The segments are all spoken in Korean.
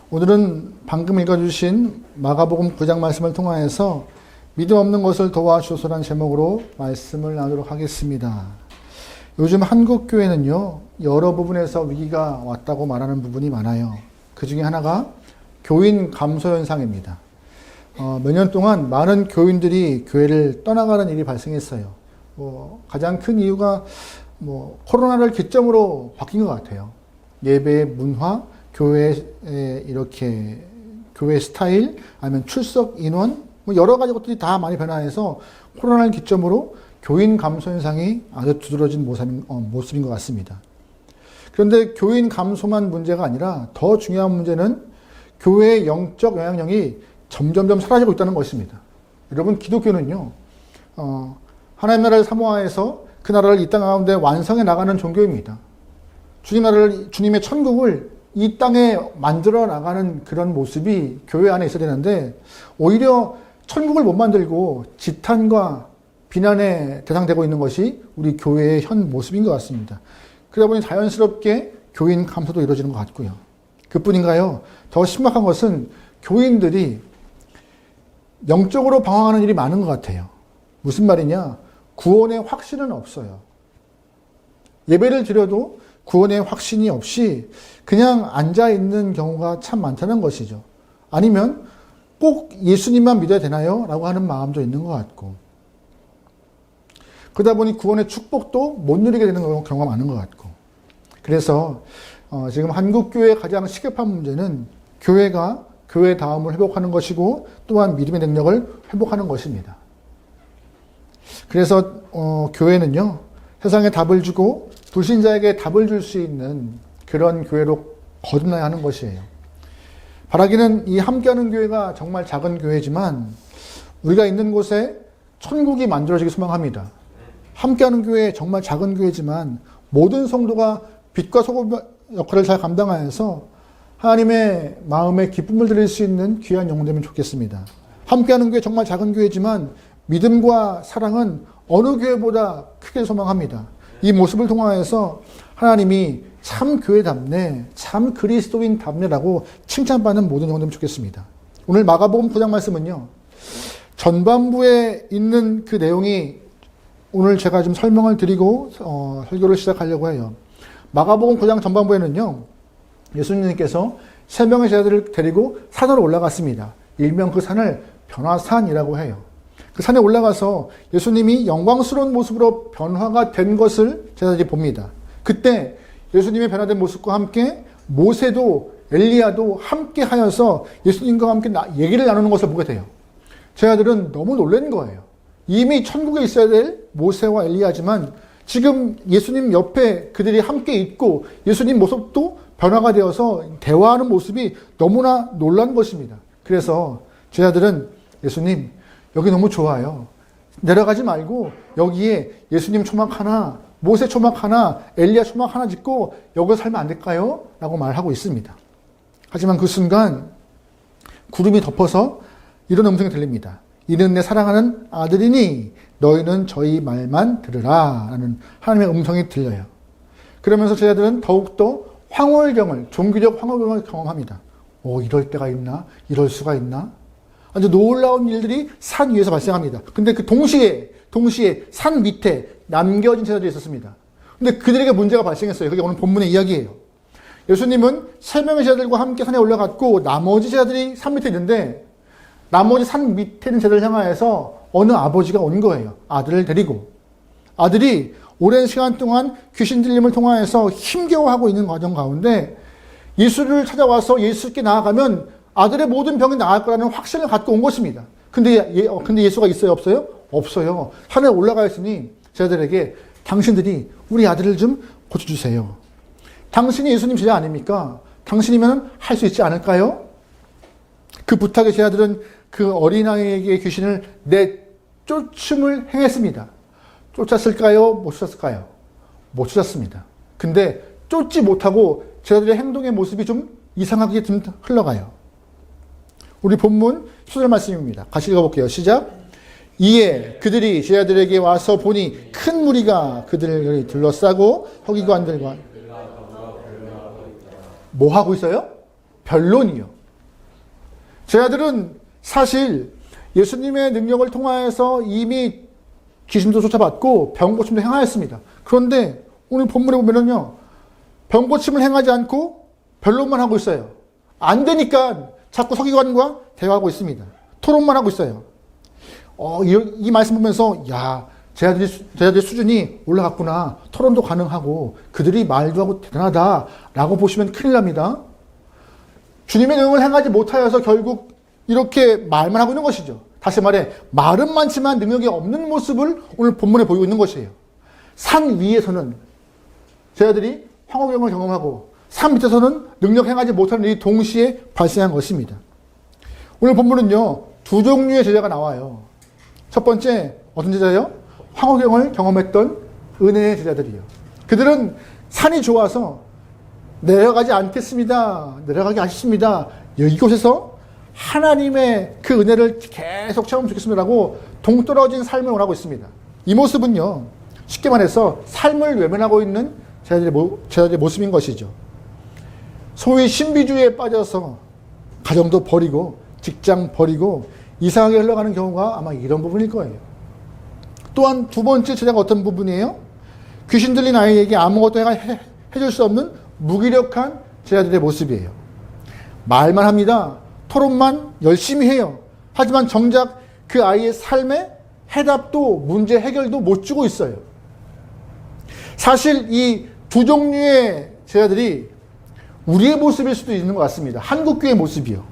오늘은 방금 읽어주신 마가복음 9장 말씀을 통하여서 믿음 없는 것을 도와주소서라는 제목으로 말씀을 나누도록 하겠습니다. 요즘 한국 교회는요, 여러 부분에서 위기가 왔다고 말하는 부분이 많아요. 그 중에 하나가 교인 감소 현상입니다. 몇 년 동안 많은 교인들이 교회를 떠나가는 일이 발생했어요. 가장 큰 이유가 코로나를 기점으로 바뀐 것 같아요. 예배의 문화, 교회의 이렇게 교회 스타일, 아니면 출석 인원, 여러 가지 것들이 다 많이 변화해서 코로나를 기점으로 교인 감소 현상이 아주 두드러진 모습인 것 같습니다. 그런데 교인 감소만 문제가 아니라 더 중요한 문제는 교회의 영적 영향력이 점점점 사라지고 있다는 것입니다. 여러분, 기독교는요, 하나님 나라를 사모하여서 그 나라를 이 땅 가운데 완성해 나가는 종교입니다. 주님의 천국을 이 땅에 만들어 나가는 그런 모습이 교회 안에 있어야 되는데, 오히려 천국을 못 만들고 지탄과 비난의 대상되고 있는 것이 우리 교회의 현 모습인 것 같습니다. 그러다 보니 자연스럽게 교인 감소도 이루어지는 것 같고요. 그뿐인가요? 더 심각한 것은 교인들이 영적으로 방황하는 일이 많은 것 같아요. 무슨 말이냐? 구원의 확신은 없어요. 예배를 드려도 구원의 확신이 없이 그냥 앉아있는 경우가 참 많다는 것이죠. 아니면 꼭 예수님만 믿어야 되나요? 라고 하는 마음도 있는 것 같고, 그러다 보니 구원의 축복도 못 누리게 되는 경우가 많은 것 같고, 그래서 지금 한국교회의 가장 시급한 문제는 교회가 교회다움을 회복하는 것이고, 또한 믿음의 능력을 회복하는 것입니다. 그래서 교회는요, 세상에 답을 주고 불신자에게 답을 줄 수 있는 그런 교회로 거듭나야 하는 것이에요. 바라기는 이 함께하는 교회가 정말 작은 교회지만 우리가 있는 곳에 천국이 만들어지기 소망합니다. 함께하는 교회 정말 작은 교회지만 모든 성도가 빛과 소금 역할을 잘 감당하여서 하나님의 마음에 기쁨을 드릴 수 있는 귀한 영혼 되면 좋겠습니다. 함께하는 교회 정말 작은 교회지만 믿음과 사랑은 어느 교회보다 크게 소망합니다. 이 모습을 통하여서 하나님이 참 교회답네, 참 그리스도인답네라고 칭찬받는 모든 영혼 되면 좋겠습니다. 오늘 마가복음 9장 말씀은요, 전반부에 있는 그 내용이 오늘 제가 좀 설명을 드리고 설교를 시작하려고 해요. 마가복음 9장 전반부에는요, 예수님께서 세 명의 제자들을 데리고 산으로 올라갔습니다. 일명 그 산을 변화산이라고 해요. 그 산에 올라가서 예수님이 영광스러운 모습으로 변화가 된 것을 제자들이 봅니다. 그때 예수님의 변화된 모습과 함께 모세도 엘리야도 함께 하여서 예수님과 함께 얘기를 나누는 것을 보게 돼요. 제자들은 너무 놀란 거예요. 이미 천국에 있어야 될 모세와 엘리야지만 지금 예수님 옆에 그들이 함께 있고 예수님 모습도 변화가 되어서 대화하는 모습이 너무나 놀란 것입니다. 그래서 제자들은 예수님, 여기 너무 좋아요. 내려가지 말고 여기에 예수님 초막 하나, 모세 초막 하나, 엘리야 초막 하나 짓고 여기서 살면 안 될까요? 라고 말하고 있습니다. 하지만 그 순간 구름이 덮어서 이런 음성이 들립니다. 이는 내 사랑하는 아들이니 너희는 저희 말만 들으라 라는 하나님의 음성이 들려요. 그러면서 제자들은 더욱더 황홀경을, 종교적 황홀경을 경험합니다. 이럴 때가 있나? 이럴 수가 있나? 아주 놀라운 일들이 산 위에서 발생합니다. 근데 그 동시에 산 밑에 남겨진 제자들이 있었습니다. 근데 그들에게 문제가 발생했어요. 그게 오늘 본문의 이야기예요. 예수님은 세 명의 제자들과 함께 산에 올라갔고 나머지 제자들이 산 밑에 있는데 나머지 산 밑에 있는 제자들을 향하여서 어느 아버지가 온 거예요. 아들을 데리고. 아들이 오랜 시간 동안 귀신 들림을 통하여서 힘겨워하고 있는 과정 가운데 예수를 찾아와서 예수께 나아가면 아들의 모든 병이 나을 거라는 확신을 갖고 온 것입니다. 근데 예수가 있어요? 없어요? 없어요. 산에 올라가 있으니 제자들에게 당신들이 우리 아들을 좀 고쳐주세요. 당신이 예수님 제자 아닙니까? 당신이면 할 수 있지 않을까요? 그 부탁에 제자들은 그 어린아이에게 귀신을 내쫓음을 행했습니다. 쫓았을까요? 못 쫓았을까요? 못 쫓았습니다. 근데 쫓지 못하고 제자들의 행동의 모습이 좀 이상하게 좀 흘러가요. 우리 본문 10절 말씀입니다. 같이 읽어볼게요. 시작. 이에 그들이 제자들에게 와서 보니 큰 무리가 그들을 둘러싸고 허기관들과 뭐 하고 있어요? 변론이요. 제자들은 사실 예수님의 능력을 통하여서 이미 귀신도 쫓아봤고 병 고침도 행하였습니다. 그런데 오늘 본문에 보면은요, 병 고침을 행하지 않고 변론만 하고 있어요. 안 되니까 자꾸 서기관과 대화하고 있습니다. 토론만 하고 있어요. 이 말씀 보면서 야, 제자들의 수준이 올라갔구나. 토론도 가능하고 그들이 말도 하고 대단하다라고 보시면 큰일 납니다. 주님의 능력을 행하지 못하여서 결국 이렇게 말만 하고 있는 것이죠. 다시 말해 말은 많지만 능력이 없는 모습을 오늘 본문에 보이고 있는 것이에요. 산 위에서는 제자들이 황홀경을 경험하고 산 밑에서는 능력 행하지 못하는 일이 동시에 발생한 것입니다. 오늘 본문은요, 두 종류의 제자가 나와요. 첫 번째 어떤 제자예요? 황홀경을 경험했던 은혜의 제자들이요. 그들은 산이 좋아서 내려가지 않겠습니다. 내려가기 아쉽습니다. 이곳에서 하나님의 그 은혜를 계속 체험하면 좋겠습니다라고 동떨어진 삶을 원하고 있습니다. 이 모습은요, 쉽게 말해서 삶을 외면하고 있는 제자들의 모습인 것이죠. 소위 신비주의에 빠져서 가정도 버리고 직장 버리고 이상하게 흘러가는 경우가 아마 이런 부분일 거예요. 또한 두 번째 제자가 어떤 부분이에요? 귀신 들린 아이에게 아무것도 해줄 수 없는 무기력한 제자들의 모습이에요. 말만 합니다. 토론만 열심히 해요. 하지만 정작 그 아이의 삶에 해답도 문제 해결도 못 주고 있어요. 사실 이 두 종류의 제자들이 우리의 모습일 수도 있는 것 같습니다. 한국교회의 모습이요.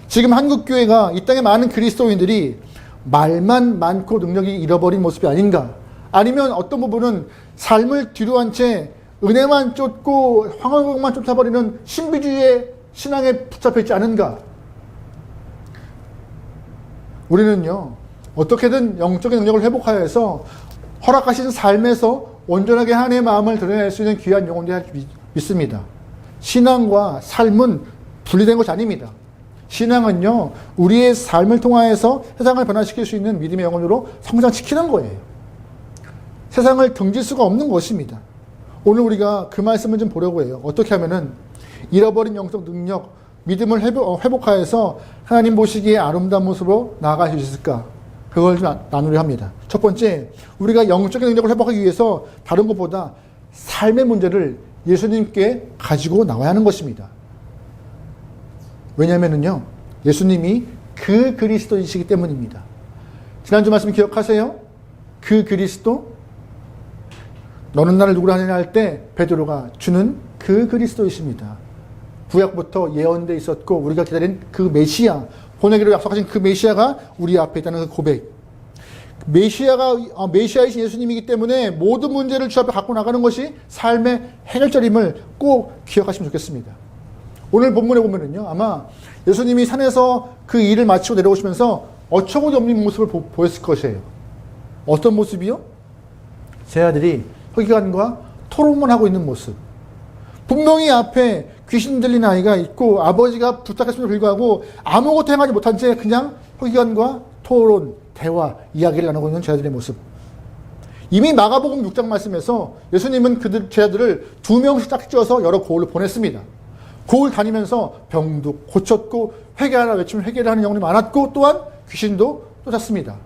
지금 한국교회가 이 땅에 많은 그리스도인들이 말만 많고 능력이 잃어버린 모습이 아닌가. 아니면 어떤 부분은 삶을 뒤로 한 채 은혜만 쫓고 황홀경만 쫓아버리는 신비주의의 신앙에 붙잡혀 있지 않은가. 우리는요, 어떻게든 영적인 능력을 회복하여서 허락하신 삶에서 온전하게 하나님의 마음을 드러낼 수 있는 귀한 영혼이 될 줄 믿습니다. 신앙과 삶은 분리된 것이 아닙니다. 신앙은요, 우리의 삶을 통하여서 세상을 변화시킬 수 있는 믿음의 영혼으로 성장시키는 거예요. 세상을 등질 수가 없는 것입니다. 오늘 우리가 그 말씀을 좀 보려고 해요. 어떻게 하면은 잃어버린 영적 능력, 믿음을 회복하여서 하나님 보시기에 아름다운 모습으로 나아갈 수 있을까? 그걸 좀 나누려 합니다. 첫 번째, 우리가 영적인 능력을 회복하기 위해서 다른 것보다 삶의 문제를 예수님께 가지고 나와야 하는 것입니다. 왜냐하면요, 예수님이 그 그리스도이시기 때문입니다. 지난주 말씀 기억하세요? 그 그리스도? 너는 나를 누구라 하느냐 할 때 베드로가 주는 그 그리스도이십니다. 구약부터 예언되어 있었고 우리가 기다린 그 메시아, 보내기로 약속하신 그 메시아가 우리 앞에 있다는 그 고백. 메시아이신 예수님이기 때문에 모든 문제를 주 앞에 갖고 나가는 것이 삶의 해결점임을 꼭 기억하시면 좋겠습니다. 오늘 본문에 보면은요, 아마 예수님이 산에서 그 일을 마치고 내려오시면서 어처구니 없는 모습을 보였을 것이에요. 어떤 모습이요? 제자들이 서기관과 토론만 하고 있는 모습. 분명히 앞에 귀신 들린 아이가 있고 아버지가 부탁했음에도 불구하고 아무것도 행하지 못한 채 그냥 서기관과 토론, 대화, 이야기를 나누고 있는 제자들의 모습. 이미 마가복음 6장 말씀에서 예수님은 제자들을 2명씩 짝 지어서 여러 고을을 보냈습니다. 고을 다니면서 병도 고쳤고 회개하라 외치면 회개를 하는 영혼이 많았고 또한 귀신도 쫓았습니다.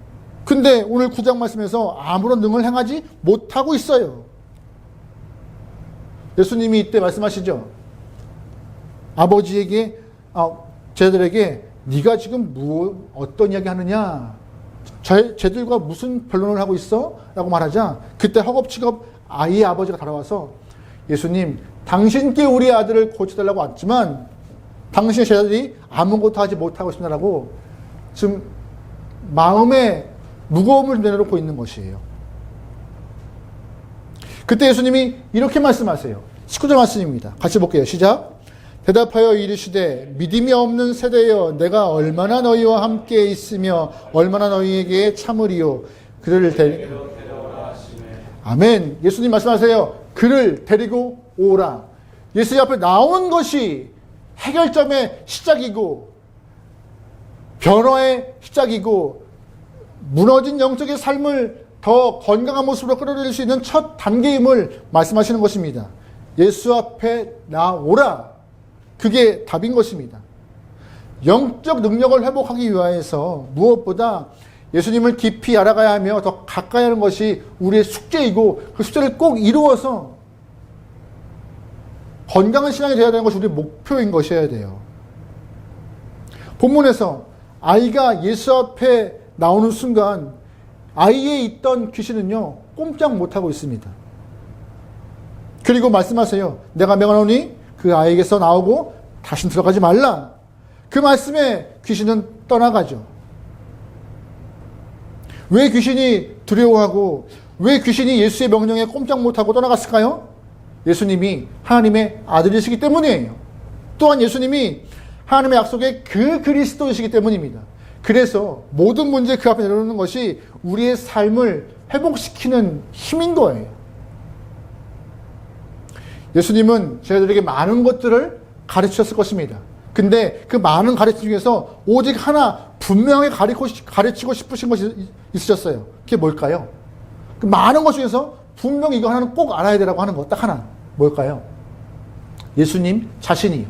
근데 오늘 9장 말씀에서 아무런 능을 행하지 못하고 있어요. 예수님이 이때 말씀하시죠. 아버지에게, 제자들에게 네가 지금 어떤 이야기 하느냐? 쟤들과 무슨 변론을 하고 있어? 라고 말하자 그때 허겁지겁 아이의 아버지가 달아와서 예수님, 당신께 우리 아들을 고쳐달라고 왔지만 당신의 제자들이 아무것도 하지 못하고 있습니다라고 지금 마음에 무거움을 내려놓고 있는 것이에요. 그때 예수님이 이렇게 말씀하세요. 19절 말씀입니다. 같이 볼게요. 시작. 대답하여 이르시되 믿음이 없는 세대여 내가 얼마나 너희와 함께 있으며 얼마나 너희에게 참으리요. 그를 데리고 아멘. 예수님 말씀하세요. 그를 데리고 오라. 예수님 앞에 나온 것이 해결점의 시작이고 변화의 시작이고 무너진 영적인 삶을 더 건강한 모습으로 끌어들일 수 있는 첫 단계임을 말씀하시는 것입니다. 예수 앞에 나오라. 그게 답인 것입니다. 영적 능력을 회복하기 위하여서 무엇보다 예수님을 깊이 알아가야 하며 더 가까이 하는 것이 우리의 숙제이고 그 숙제를 꼭 이루어서 건강한 신앙이 되어야 되는 것이 우리의 목표인 것이어야 돼요. 본문에서 아이가 예수 앞에 나오는 순간 아이에 있던 귀신은요 꼼짝 못하고 있습니다. 그리고 말씀하세요. 내가 명하노니 그 아이에게서 나오고 다신 들어가지 말라. 그 말씀에 귀신은 떠나가죠. 왜 귀신이 두려워하고 왜 귀신이 예수의 명령에 꼼짝 못하고 떠나갔을까요? 예수님이 하나님의 아들이시기 때문이에요. 또한 예수님이 하나님의 약속의 그 그리스도이시기 때문입니다. 그래서 모든 문제 그 앞에 내려놓는 것이 우리의 삶을 회복시키는 힘인 거예요. 예수님은 저희들에게 많은 것들을 가르치셨을 것입니다. 근데 그 많은 가르침 중에서 오직 하나 분명히 가르치고 싶으신 것이 있으셨어요. 그게 뭘까요? 그 많은 것 중에서 분명히 이거 하나는 꼭 알아야 되라고 하는 것 딱 하나. 뭘까요? 예수님 자신이요.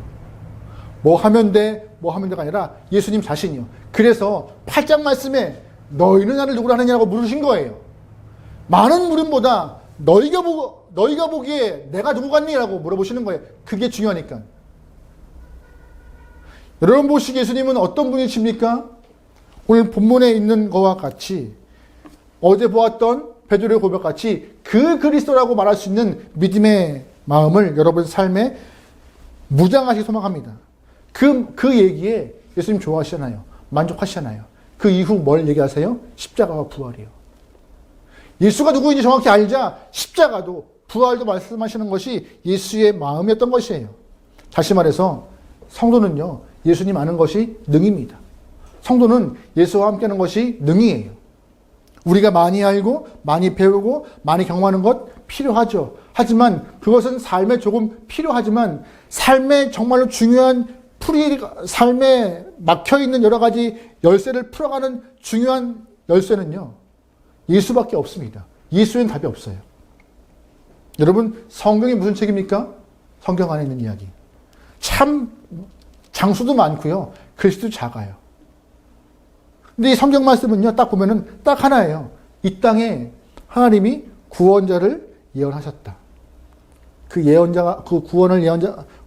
뭐 하면 돼, 뭐 하면 돼가 아니라 예수님 자신이요. 그래서 8장 말씀에 너희는 나를 누구라 하느냐고 물으신 거예요. 많은 물음보다 너희가 보기에 내가 누구 같니? 라고 물어보시는 거예요. 그게 중요하니까. 여러분 보시기에 예수님은 어떤 분이십니까? 오늘 본문에 있는 것과 같이 어제 보았던 베드로의 고백같이 그 그리스도라고 말할 수 있는 믿음의 마음을 여러분 삶에 무장하시기 소망합니다. 그 얘기에 예수님 좋아하시잖아요. 만족하시잖아요. 그 이후 뭘 얘기하세요? 십자가와 부활이요. 예수가 누구인지 정확히 알자 십자가도 부활도 말씀하시는 것이 예수의 마음이었던 것이에요. 다시 말해서 성도는요. 예수님 아는 것이 능입니다. 성도는 예수와 함께하는 것이 능이에요. 우리가 많이 알고 많이 배우고 많이 경험하는 것 필요하죠. 하지만 그것은 삶에 조금 필요하지만 삶에 정말로 중요한 삶에 막혀있는 여러 가지 열쇠를 풀어가는 중요한 열쇠는요. 예수밖에 없습니다. 예수엔 답이 없어요. 여러분 성경이 무슨 책입니까? 성경 안에 있는 이야기. 참 장수도 많고요. 글씨도 작아요. 근데 이 성경 말씀은요. 딱 보면은 딱 하나예요. 이 땅에 하나님이 구원자를 예언하셨다. 그 예언자가 그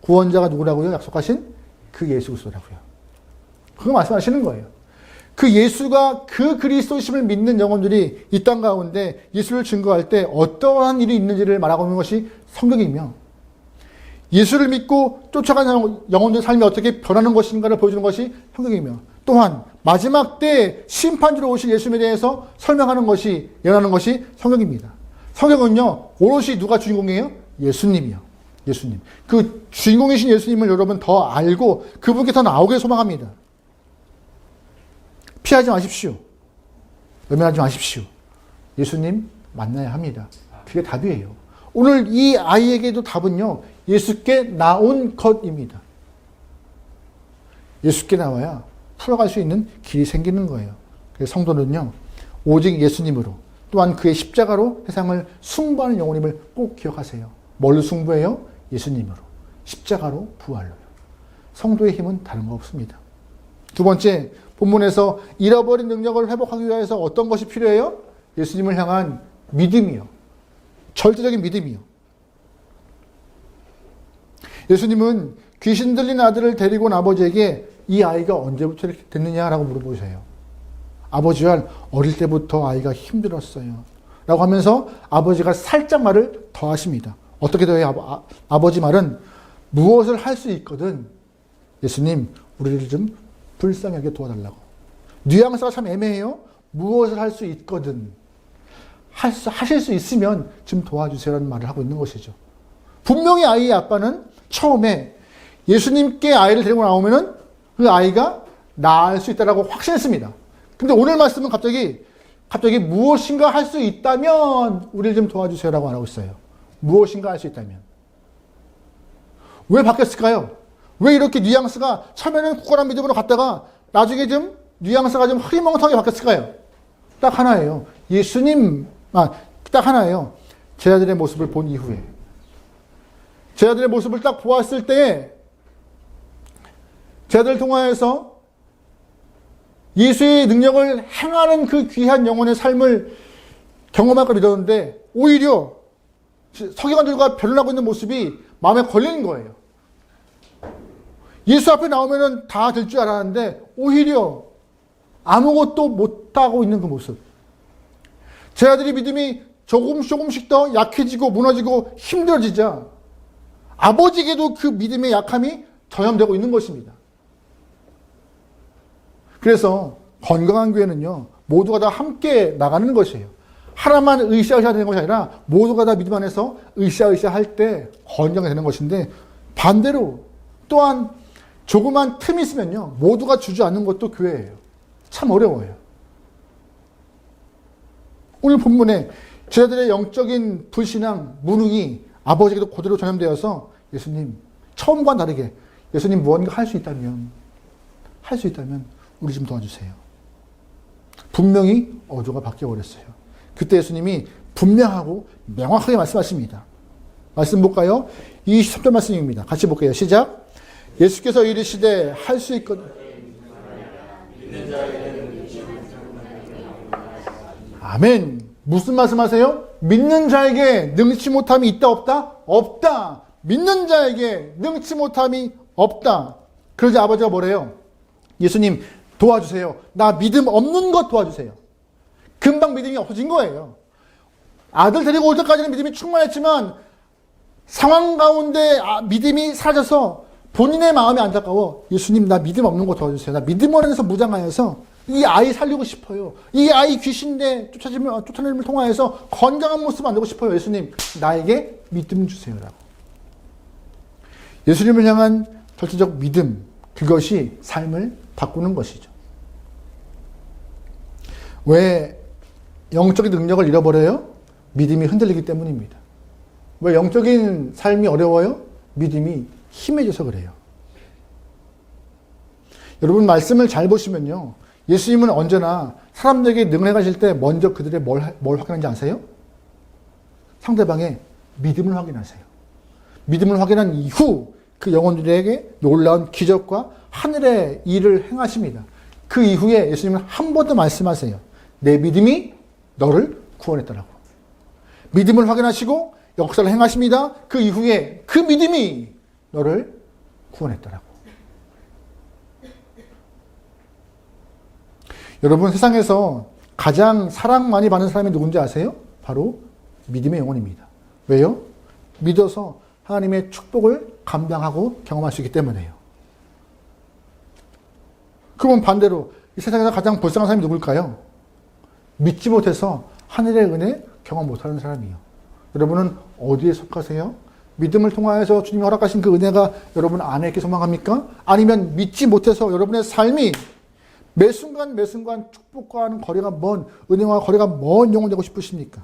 구원자가 누구라고요? 약속하신 그 예수 그리스도라고요. 그거 말씀하시는 거예요. 그 예수가 그 그리스도심을 믿는 영혼들이 이 땅 가운데 예수를 증거할 때 어떠한 일이 있는지를 말하고 있는 것이 성경이며 예수를 믿고 쫓아가는 영혼들의 삶이 어떻게 변하는 것인가를 보여주는 것이 성경이며 또한 마지막 때 심판주로 오실 예수님에 대해서 설명하는 것이 예언하는 것이 성경입니다. 성경은요 오롯이 누가 주인공이에요? 예수님이요. 예수님. 그 주인공이신 예수님을 여러분 더 알고 그분께 더 나오길 소망합니다. 피하지 마십시오. 외면하지 마십시오. 예수님 만나야 합니다. 그게 답이에요. 오늘 이 아이에게도 답은요. 예수께 나온 것입니다. 예수께 나와야 풀어갈 수 있는 길이 생기는 거예요. 그래서 성도는요. 오직 예수님으로 또한 그의 십자가로 세상을 승부하는 영혼임을 꼭 기억하세요. 뭘로 승부해요? 예수님으로. 십자가로 부활로요. 성도의 힘은 다른 거 없습니다. 두 번째, 본문에서 잃어버린 능력을 회복하기 위해서 어떤 것이 필요해요? 예수님을 향한 믿음이요. 절대적인 믿음이요. 예수님은 귀신 들린 아들을 데리고 온 아버지에게 이 아이가 언제부터 이렇게 됐느냐라고 물어보세요. 아버지와 어릴 때부터 아이가 힘들었어요. 라고 하면서 아버지가 살짝 말을 더 하십니다. 어떻게 더해요? 아버지 말은 무엇을 할 수 있거든. 예수님, 우리를 좀 불쌍하게 도와달라고. 뉘앙스가 참 애매해요. 무엇을 할 수 있거든. 하실 수 있으면 좀 도와주세요라는 말을 하고 있는 것이죠. 분명히 아이의 아빠는 처음에 예수님께 아이를 데리고 나오면은 그 아이가 나을 수 있다라고 확신했습니다. 근데 오늘 말씀은 갑자기 무엇인가 할 수 있다면 우리를 좀 도와주세요라고 안 하고 있어요. 무엇인가 할 수 있다면. 왜 바뀌었을까요? 왜 이렇게 뉘앙스가 처음에는 굳건한 믿음으로 갔다가 나중에 좀 뉘앙스가 좀 흐리멍텅하게 바뀌었을까요? 딱 하나예요. 딱 하나예요. 제 아들의 모습을 본 이후에. 제 아들의 모습을 딱 보았을 때 제 아들을 통하여서 예수의 능력을 행하는 그 귀한 영혼의 삶을 경험할 걸 믿었는데 오히려 서기관들과 변론하고 있는 모습이 마음에 걸리는 거예요. 예수 앞에 나오면은 다 될 줄 알았는데 오히려 아무것도 못하고 있는 그 모습. 제 아들이 믿음이 조금씩 더 약해지고 무너지고 힘들어지자 아버지에게도 그 믿음의 약함이 전염되고 있는 것입니다. 그래서 건강한 교회는요, 모두가 다 함께 나가는 것이에요. 하나만 으쌰으쌰 되는 것이 아니라 모두가 다 믿음 안에서 으쌰으쌰 할 때 건강이 되는 것인데, 반대로 또한 조그만 틈이 있으면요, 모두가 주저앉는 것도 교회예요. 참 어려워요. 오늘 본문에 저희들의 영적인 불신앙, 무능이 아버지에게도 그대로 전염되어서 예수님, 처음과는 다르게 예수님 무언가 할 수 있다면 우리 좀 도와주세요. 분명히 어조가 바뀌어버렸어요. 그때 예수님이 분명하고 명확하게 말씀하십니다. 말씀 볼까요? 23절 말씀입니다. 같이 볼게요. 시작. 예수께서 이르시되 할 수 있거든. 아멘. 무슨 말씀하세요? 믿는 자에게 능치 못함이 있다 없다? 없다. 믿는 자에게 능치 못함이 없다. 그러자 아버지가 뭐래요? 예수님 도와주세요. 나 믿음 없는 것 도와주세요. 금방 믿음이 없어진 거예요. 아들 데리고 올 때까지는 믿음이 충만했지만 상황 가운데 믿음이 사라져서 본인의 마음이 안타까워. 예수님 나 믿음 없는 것 도와주세요. 나 믿음 안에서 무장하여서 이 아이 살리고 싶어요. 이 아이 귀신대 쫓아내림을 통하여서 건강한 모습 만들고 싶어요. 예수님 나에게 믿음 주세요. 라고. 예수님을 향한 절대적 믿음, 그것이 삶을 바꾸는 것이죠. 왜 영적인 능력을 잃어버려요? 믿음이 흔들리기 때문입니다. 왜 영적인 삶이 어려워요? 믿음이 힘해져서 그래요. 여러분 말씀을 잘 보시면요, 예수님은 언제나 사람들에게 능력하실 때 먼저 그들의 뭘 확인하는지 아세요? 상대방의 믿음을 확인하세요. 믿음을 확인한 이후 그 영혼들에게 놀라운 기적과 하늘의 일을 행하십니다. 그 이후에 예수님은 한 번 더 말씀하세요. 내 믿음이 너를 구원했다라고. 믿음을 확인하시고 역사를 행하십니다. 그 이후에 그 믿음이 너를 구원했다라고. 여러분 세상에서 가장 사랑 많이 받는 사람이 누군지 아세요? 바로 믿음의 영혼입니다. 왜요? 믿어서 하나님의 축복을 감당하고 경험할 수 있기 때문에요. 그러면 반대로 이 세상에서 가장 불쌍한 사람이 누굴까요? 믿지 못해서 하늘의 은혜 경험 못하는 사람이에요. 여러분은 어디에 속하세요? 믿음을 통하여서 주님이 허락하신 그 은혜가 여러분 안에 있게 소망합니까? 아니면 믿지 못해서 여러분의 삶이 매 순간 축복과는 거리가 먼, 은혜와 거리가 먼 영혼 되고 싶으십니까?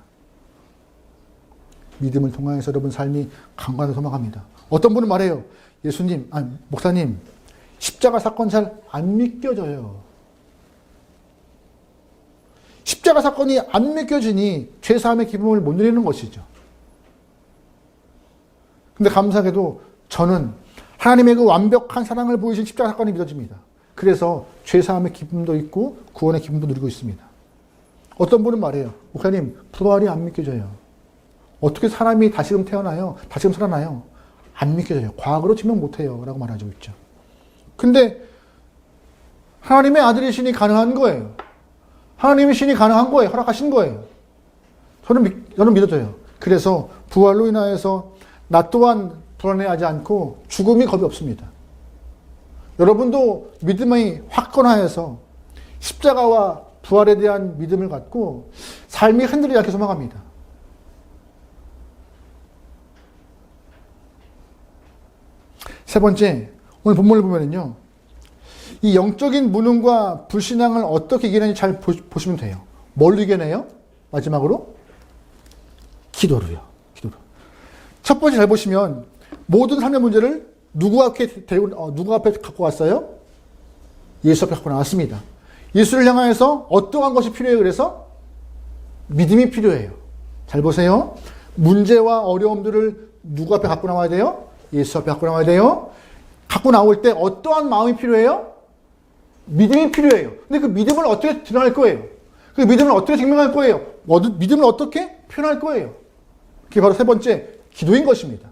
믿음을 통하여서 여러분 삶이 강건하게 소망합니다. 어떤 분은 말해요. 예수님, 목사님, 십자가 사건 잘 안 믿겨져요. 십자가 사건이 안 믿겨지니 죄사함의 기쁨을 못 누리는 것이죠. 근데 감사하게도 저는 하나님의 그 완벽한 사랑을 보이신 십자가 사건이 믿어집니다. 그래서 죄사함의 기쁨도 있고 구원의 기쁨도 누리고 있습니다. 어떤 분은 말해요. 목사님, 부활이 안 믿겨져요. 어떻게 사람이 다시금 태어나요? 다시금 살아나요? 안 믿겨져요. 과학으로 증명 못해요. 라고 말하고 있죠. 근데 하나님의 아들이시니 가능한 거예요. 하나님의 신이 가능한 거예요. 허락하신 거예요. 저는 믿어져요. 그래서 부활로 인하여서 나 또한 불안해하지 않고 죽음이 겁이 없습니다. 여러분도 믿음이 확건하여서 십자가와 부활에 대한 믿음을 갖고 삶이 흔들리지 않게 소망합니다. 세 번째, 오늘 본문을 보면요, 이 영적인 무능과 불신앙을 어떻게 이겨내는지 잘 보시면 돼요. 뭘로 이겨내요? 마지막으로 기도로요. 기도로. 첫 번째 잘 보시면 모든 삶의 문제를 누구 앞에 갖고 왔어요? 예수 앞에 갖고 나왔습니다. 예수를 향하여서 어떠한 것이 필요해요? 그래서 믿음이 필요해요. 잘 보세요. 문제와 어려움들을 누구 앞에 갖고 나와야 돼요? 예수 앞에 갖고 나와야 돼요. 갖고 나올 때 어떠한 마음이 필요해요? 믿음이 필요해요. 근데 그 믿음을 어떻게 드러날 거예요? 그 믿음을 어떻게 증명할 거예요? 믿음을 어떻게 표현할 거예요? 그게 바로 세 번째, 기도인 것입니다.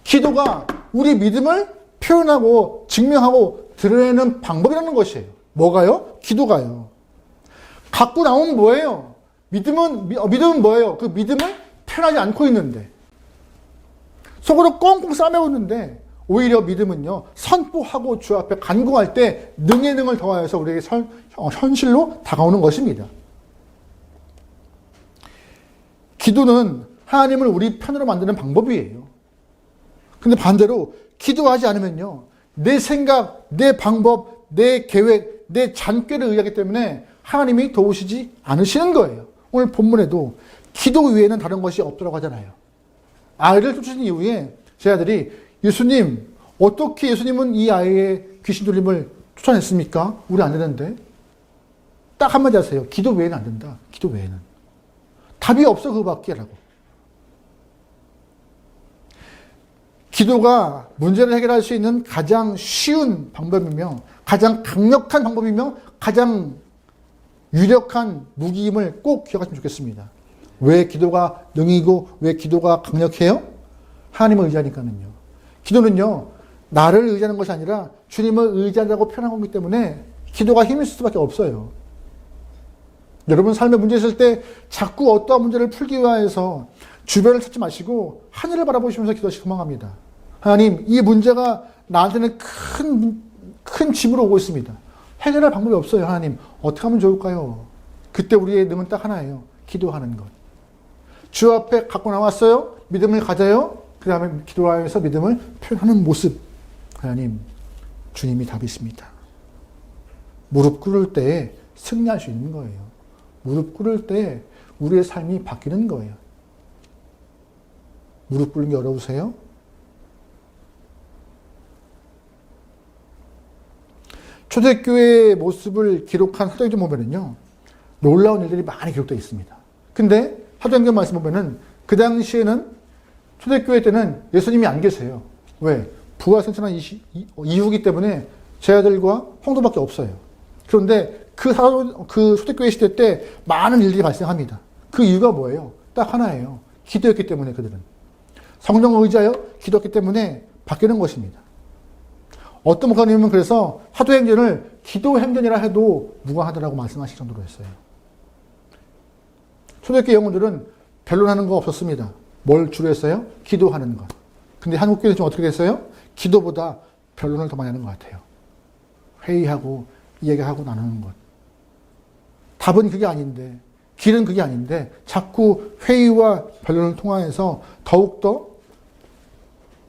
기도가 우리 믿음을 표현하고 증명하고 드러내는 방법이라는 것이에요. 뭐가요? 기도가요. 갖고 나오면 뭐예요? 믿음은 뭐예요? 그 믿음을 표현하지 않고 있는데, 속으로 꽁꽁 싸매우는데, 오히려 믿음은요, 선포하고 주 앞에 간구할 때 능의 능을 더하여서 우리에게 현실로 다가오는 것입니다. 기도는 하나님을 우리 편으로 만드는 방법이에요. 근데 반대로 기도하지 않으면요, 내 생각, 내 방법, 내 계획, 내 잔꾀를 의하기 때문에 하나님이 도우시지 않으시는 거예요. 오늘 본문에도 기도 외에는 다른 것이 없더라고 하잖아요. 아이를 쫓으신 이후에 제 아들이, 예수님, 어떻게 예수님은 이 아이의 귀신 들림을 쫓아냈습니까? 우리 안 되는데. 딱 한마디 하세요. 기도 외에는 안 된다. 기도 외에는. 답이 없어, 그거밖에 라고. 기도가 문제를 해결할 수 있는 가장 쉬운 방법이며, 가장 강력한 방법이며, 가장 유력한 무기임을 꼭 기억하시면 좋겠습니다. 왜 기도가 능이고 왜 기도가 강력해요? 하나님을 의지하니까는요. 기도는요, 나를 의지하는 것이 아니라 주님을 의지한다고 표현한 거기 때문에 기도가 힘이 있을 수밖에 없어요. 여러분 삶에 문제 있을 때 자꾸 어떠한 문제를 풀기 위해서 주변을 찾지 마시고 하늘을 바라보시면서 기도하시기 소망합니다. 하나님, 이 문제가 나한테는 큰 짐으로 오고 있습니다. 해결할 방법이 없어요. 하나님, 어떻게 하면 좋을까요? 그때 우리의 능은 딱 하나예요. 기도하는 것. 주 앞에 갖고 나왔어요. 믿음을 가져요. 그 다음에 기도하면서 믿음을 표현하는 모습. 하나님, 주님이 답이십니다. 무릎 꿇을 때 승리할 수 있는 거예요. 무릎 꿇을 때 우리의 삶이 바뀌는 거예요. 무릎 꿇는 게 어려우세요? 초대교회의 모습을 기록한 사도행전 보면은요, 놀라운 일들이 많이 기록되어 있습니다. 근데 사도행전 말씀 보면은 그 당시에는 초대교회 때는 예수님이 안 계세요. 왜? 부활승천한 이후기 때문에 제자들과 성도밖에 없어요. 그런데 그 초대교회 시대 때 많은 일들이 발생합니다. 그 이유가 뭐예요? 딱 하나예요. 기도했기 때문에 그들은. 성령을 의지하여 기도했기 때문에 바뀌는 것입니다. 어떤 목사님은 그래서 사도행전을 기도행전이라 해도 무방하다라고 말씀하실 정도로 했어요. 초대교회 영혼들은 변론하는 거 없었습니다. 뭘 주로 했어요? 기도하는 것. 근데 한국 교회는 좀 어떻게 됐어요? 기도보다 변론을 더 많이 하는 것 같아요. 회의하고 이야기하고 나누는 것. 답은 그게 아닌데, 길은 그게 아닌데 자꾸 회의와 변론을 통하여서 더욱더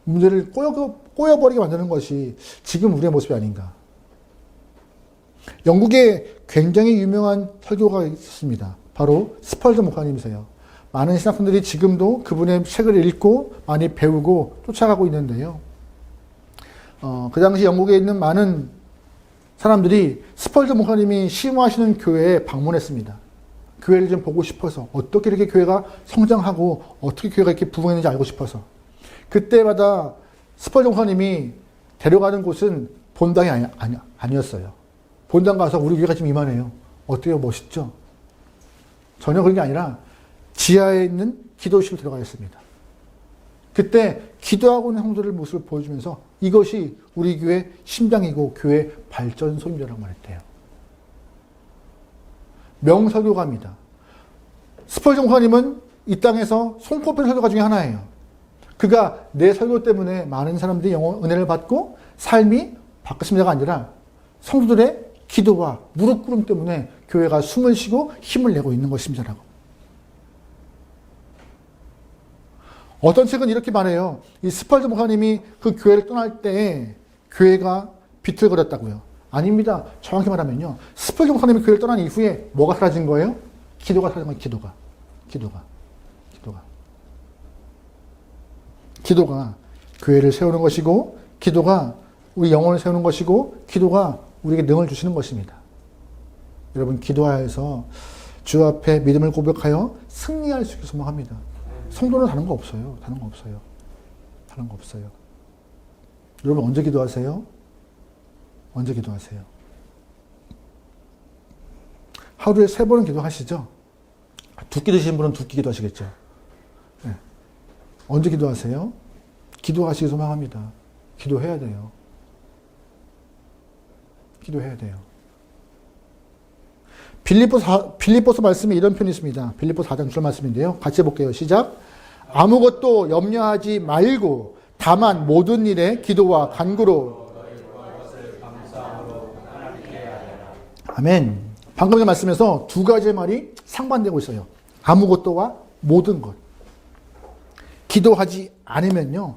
문제를 꼬여버리게 만드는 것이 지금 우리의 모습이 아닌가. 영국에 굉장히 유명한 설교가 있습니다. 바로 스펄전 목사님이세요. 많은 신학생들이 지금도 그분의 책을 읽고 많이 배우고 쫓아가고 있는데요. 그 당시 영국에 있는 많은 사람들이 스펄전 목사님이 심호하시는 교회에 방문했습니다. 교회를 좀 보고 싶어서, 어떻게 이렇게 교회가 성장하고 어떻게 교회가 이렇게 부흥했는지 알고 싶어서. 그때마다 스펄전 목사님이 데려가는 곳은 본당이 아니었어요. 본당 가서 우리 교회가 지금 이만해요. 어때요? 멋있죠? 전혀 그런 게 아니라 지하에 있는 기도실로 들어가였습니다. 그때 기도하고 있는 성도들 모습을 보여주면서 이것이 우리 교회 심장이고 교회 발전소입니다라고 말했대요. 명설교가입니다. 스펄전 목사님은 이 땅에서 손꼽히는 설교가 중에 하나예요. 그가 내 설교 때문에 많은 사람들이 영혼 은혜를 받고 삶이 바뀌었습니다가 아니라 성도들의 기도와 무릎 꿇음 때문에 교회가 숨을 쉬고 힘을 내고 있는 것입니다라고. 어떤 책은 이렇게 말해요. 이 스펄전 목사님이 그 교회를 떠날 때 교회가 비틀거렸다고요. 아닙니다. 정확히 말하면요, 스펄전 목사님이 교회를 떠난 이후에 뭐가 사라진 거예요? 기도가 사라진 거예요. 기도가 교회를 세우는 것이고, 기도가 우리 영혼을 세우는 것이고, 기도가 우리에게 능을 주시는 것입니다. 여러분, 기도하여서 주 앞에 믿음을 고백하여 승리할 수 있게 소망합니다. 성도는 다른 거 없어요. 다른 거 없어요. 여러분, 언제 기도하세요? 하루에 3번은 기도하시죠? 두 끼 드시는 분은 두 끼 기도하시겠죠? 네. 언제 기도하세요? 기도하시기 소망합니다. 기도해야 돼요. 기도해야 돼요. 빌립보서 말씀에 이런 표현이 있습니다. 빌립보서 4장 6절 말씀인데요. 같이 해볼게요. 시작. 아무것도 염려하지 말고 다만 모든 일에 기도와 간구로. 아멘. 방금 전 말씀에서 두 가지의 말이 상반되고 있어요. 아무것도와 모든 것. 기도하지 않으면요,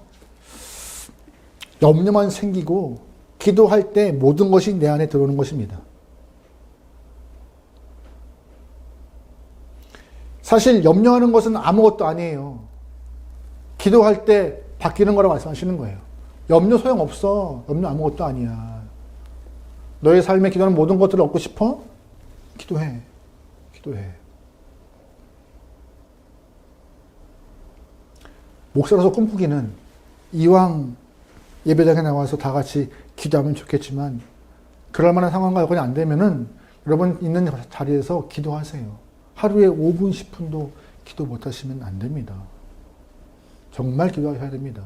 염려만 생기고 기도할 때 모든 것이 내 안에 들어오는 것입니다. 사실 염려하는 것은 아무것도 아니에요. 기도할 때 바뀌는 거라고 말씀하시는 거예요. 염려 소용없어. 염려 아무것도 아니야. 너의 삶에 기도하는 모든 것들을 얻고 싶어? 기도해. 기도해. 목사로서 꿈꾸기는 이왕 예배당에 나와서 다 같이 기도하면 좋겠지만 그럴 만한 상황과 여건이 안 되면은 여러분 있는 자리에서 기도하세요. 하루에 5분, 10분도 기도 못하시면 안 됩니다. 정말 기도하셔야 됩니다.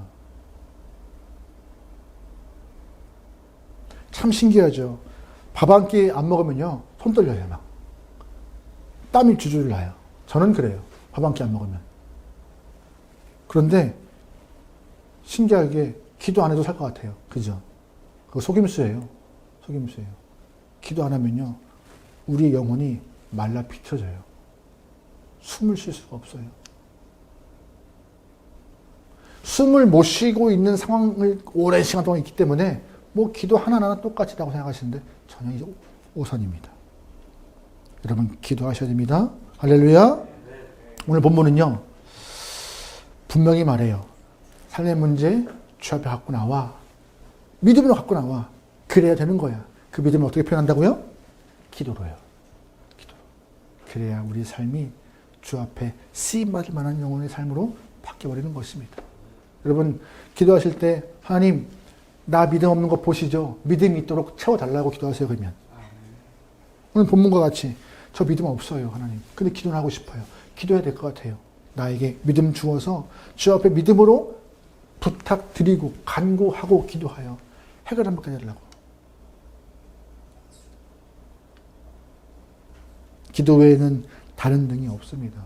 참 신기하죠. 밥 한 끼 안 먹으면요, 손 떨려요, 막. 땀이 줄줄 나요. 저는 그래요. 밥 한 끼 안 먹으면. 그런데 신기하게 기도 안 해도 살 것 같아요. 그죠? 그거 속임수예요. 속임수예요. 기도 안 하면요, 우리 영혼이 말라 비틀어져요. 숨을 쉴 수가 없어요. 숨을 못 쉬고 있는 상황을 오랜 시간 동안 있기 때문에 뭐 기도 하나하나 똑같이라고 생각하시는데 전혀 오산입니다. 여러분 기도하셔야 됩니다. 할렐루야. 오늘 본문은요, 분명히 말해요. 삶의 문제 주 앞에 갖고 나와. 믿음으로 갖고 나와. 그래야 되는 거야. 그 믿음을 어떻게 표현한다고요? 기도로요. 기도로. 그래야 우리 삶이 주 앞에 쓰임받을 만한 영혼의 삶으로 바뀌어버리는 것입니다. 여러분 기도하실 때 하나님 나 믿음 없는 거 보시죠. 믿음이 있도록 채워달라고 기도하세요. 그러면 오늘 본문과 같이 저 믿음 없어요 하나님. 근데 기도는 하고 싶어요. 기도해야 될 것 같아요. 나에게 믿음 주어서 주 앞에 믿음으로 부탁드리고 간구하고 기도하여 해결 한번 해달라고. 기도 외에는 다른 등이 없습니다.